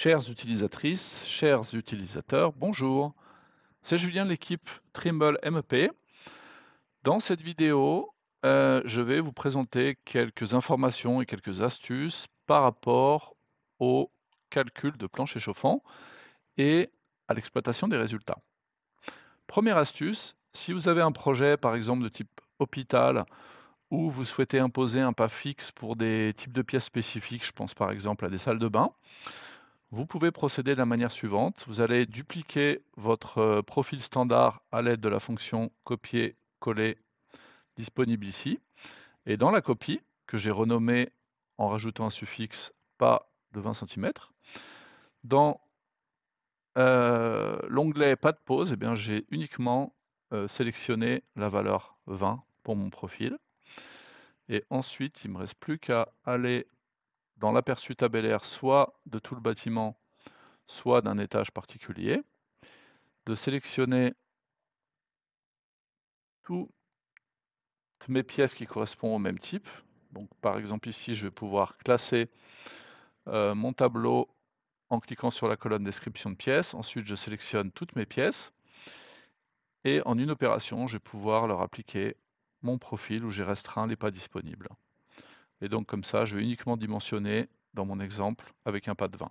Chères utilisatrices, chers utilisateurs, bonjour. C'est Julien de l'équipe Trimble MEP. Dans cette vidéo, je vais vous présenter quelques informations et quelques astuces par rapport au calcul de plancher chauffant et à l'exploitation des résultats. Première astuce, si vous avez un projet par exemple de type hôpital où vous souhaitez imposer un pas fixe pour des types de pièces spécifiques, je pense par exemple à des salles de bain, vous pouvez procéder de la manière suivante. Vous allez dupliquer votre profil standard à l'aide de la fonction copier-coller disponible ici. Et dans la copie, que j'ai renommée en rajoutant un suffixe pas de 20 cm, dans l'onglet pas de pause, eh bien, j'ai uniquement sélectionné la valeur 20 pour mon profil. Et ensuite, il ne me reste plus qu'à aller dans l'aperçu tabellaire, soit de tout le bâtiment, soit d'un étage particulier, de sélectionner toutes mes pièces qui correspondent au même type. Donc par exemple ici, je vais pouvoir classer mon tableau en cliquant sur la colonne description de pièces. Ensuite, je sélectionne toutes mes pièces et en une opération, je vais pouvoir leur appliquer mon profil où j'ai restreint les pas disponibles. Et donc comme ça, je vais uniquement dimensionner dans mon exemple avec un pas de 20.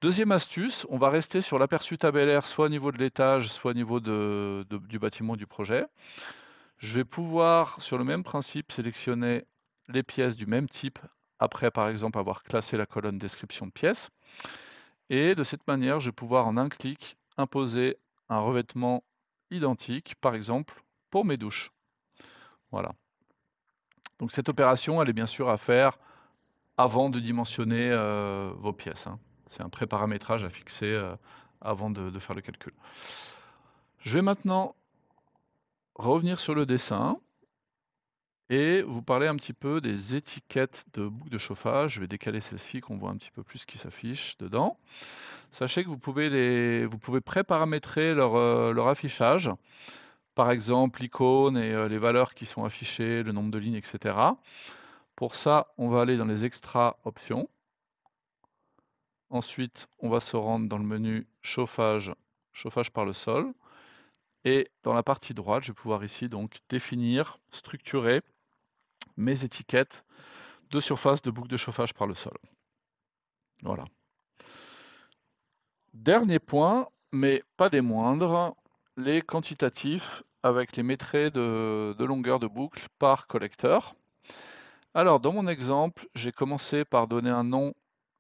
Deuxième astuce, on va rester sur l'aperçu tabellaire soit au niveau de l'étage, soit au niveau du bâtiment du projet. Je vais pouvoir, sur le même principe, sélectionner les pièces du même type, après par exemple avoir classé la colonne description de pièces. Et de cette manière, je vais pouvoir en un clic imposer un revêtement identique, par exemple pour mes douches. Voilà. Donc cette opération, elle est bien sûr à faire avant de dimensionner vos pièces, hein. C'est un pré-paramétrage à fixer avant de faire le calcul. Je vais maintenant revenir sur le dessin et vous parler un petit peu des étiquettes de boucles de chauffage. Je vais décaler celle-ci, qu'on voit un petit peu plus ce qui s'affiche dedans. Sachez que vous pouvez pré-paramétrer leur affichage. Par exemple, l'icône et les valeurs qui sont affichées, le nombre de lignes, etc. Pour ça, on va aller dans les extra options. Ensuite, on va se rendre dans le menu chauffage, chauffage par le sol. Et dans la partie droite, je vais pouvoir ici donc définir, structurer mes étiquettes de surface de boucle de chauffage par le sol. Voilà. Dernier point, mais pas des moindres, les quantitatifs avec les métraits de longueur de boucle par collecteur. Alors, dans mon exemple, j'ai commencé par donner un nom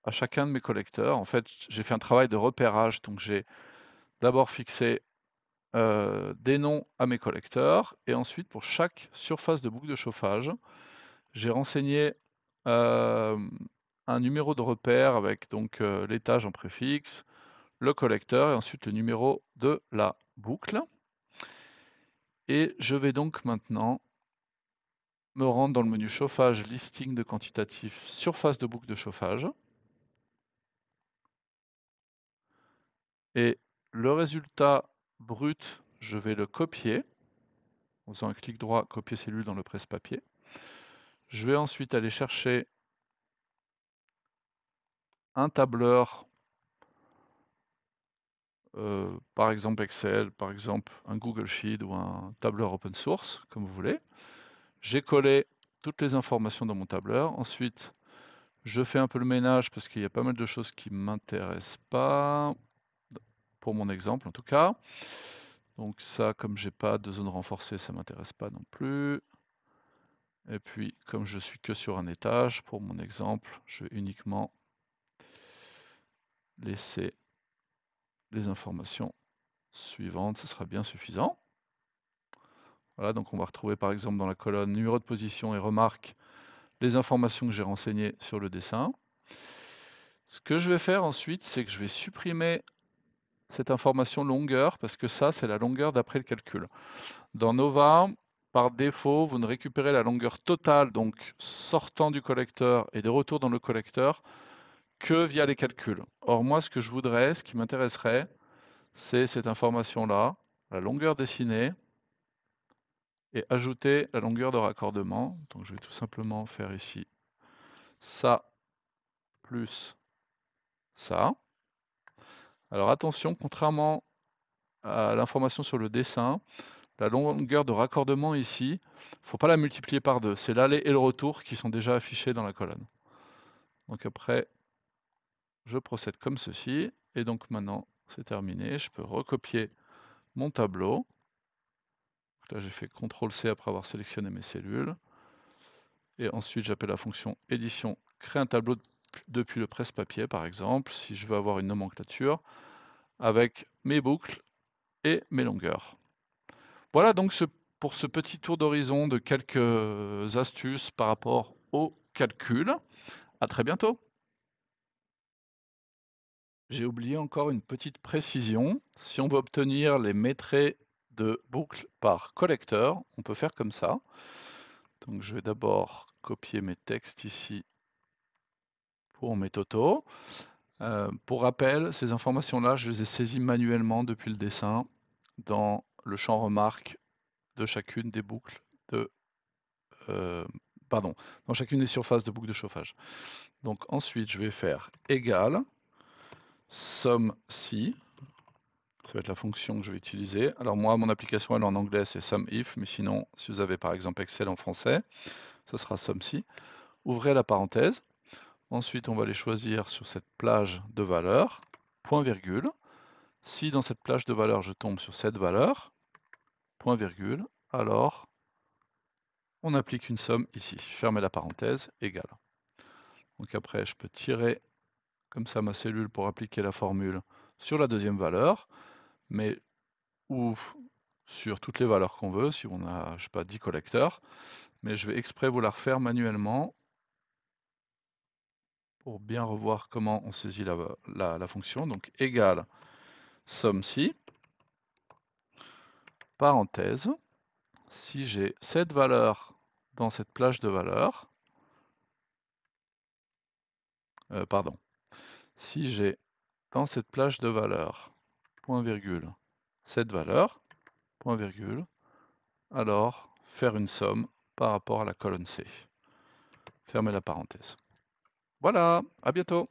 à chacun de mes collecteurs. En fait, j'ai fait un travail de repérage, donc j'ai d'abord fixé des noms à mes collecteurs, et ensuite, pour chaque surface de boucle de chauffage, j'ai renseigné un numéro de repère avec donc l'étage en préfixe, le collecteur et ensuite le numéro de la boucle. Et je vais donc maintenant me rendre dans le menu chauffage, listing de quantitatif, surface de boucle de chauffage. Et le résultat brut, je vais le copier en faisant un clic droit, copier cellule dans le presse-papier. Je vais ensuite aller chercher un tableur, par exemple Excel, par exemple un Google Sheet ou un tableur open source, comme vous voulez. J'ai collé toutes les informations dans mon tableur. Ensuite, je fais un peu le ménage parce qu'il y a pas mal de choses qui ne m'intéressent pas, pour mon exemple en tout cas. Donc ça, comme j'ai pas de zone renforcée, ça ne m'intéresse pas non plus. Et puis, comme je suis que sur un étage, pour mon exemple, je vais uniquement laisser les informations suivantes, ce sera bien suffisant. Voilà, donc on va retrouver par exemple dans la colonne numéro de position et remarque les informations que j'ai renseignées sur le dessin. Ce que je vais faire ensuite, c'est que je vais supprimer cette information longueur, parce que ça, c'est la longueur d'après le calcul. Dans Nova, par défaut, vous ne récupérez la longueur totale, donc sortant du collecteur et de retour dans le collecteur, que via les calculs. Or, moi, ce que je voudrais, ce qui m'intéresserait, c'est cette information-là, la longueur dessinée, et ajouter la longueur de raccordement. Donc, je vais tout simplement faire ici ça plus ça. Alors attention, contrairement à l'information sur le dessin, la longueur de raccordement ici, faut pas la multiplier par 2. C'est l'aller et le retour qui sont déjà affichés dans la colonne. Donc après, je procède comme ceci. Et donc maintenant, c'est terminé. Je peux recopier mon tableau. Là, j'ai fait CTRL-C après avoir sélectionné mes cellules. Et ensuite, j'appelle la fonction édition, créer un tableau depuis le presse-papier, par exemple, si je veux avoir une nomenclature, avec mes boucles et mes longueurs. Voilà donc pour ce petit tour d'horizon de quelques astuces par rapport au calcul. À très bientôt. J'ai oublié encore une petite précision. Si on veut obtenir les métraits de boucles par collecteur, on peut faire comme ça. Donc je vais d'abord copier mes textes ici pour mes totaux. Pour rappel, ces informations-là, je les ai saisies manuellement depuis le dessin dans le champ remarque de chacune des boucles de pardon, dans chacune des surfaces de boucle de chauffage. Donc ensuite, je vais faire égal somme si, ça va être la fonction que je vais utiliser. Alors moi, mon application, elle est en anglais, c'est SUMIF, mais sinon, si vous avez par exemple Excel en français, ce sera somme si. Ouvrez la parenthèse. Ensuite, on va les choisir sur cette plage de valeurs, point virgule. Si dans cette plage de valeurs, je tombe sur cette valeur, point virgule, alors on applique une somme ici. Fermez la parenthèse, égal. Donc après, je peux tirer comme ça ma cellule pour appliquer la formule sur la deuxième valeur, mais ou sur toutes les valeurs qu'on veut, si on a, je sais pas, 10 collecteurs, mais je vais exprès vous la refaire manuellement pour bien revoir comment on saisit la fonction. Donc égal somme si, parenthèse, si j'ai cette valeur dans cette plage de valeurs, pardon, si j'ai dans cette plage de valeurs, point virgule, cette valeur, point virgule, alors faire une somme par rapport à la colonne C. Fermez la parenthèse. Voilà, à bientôt.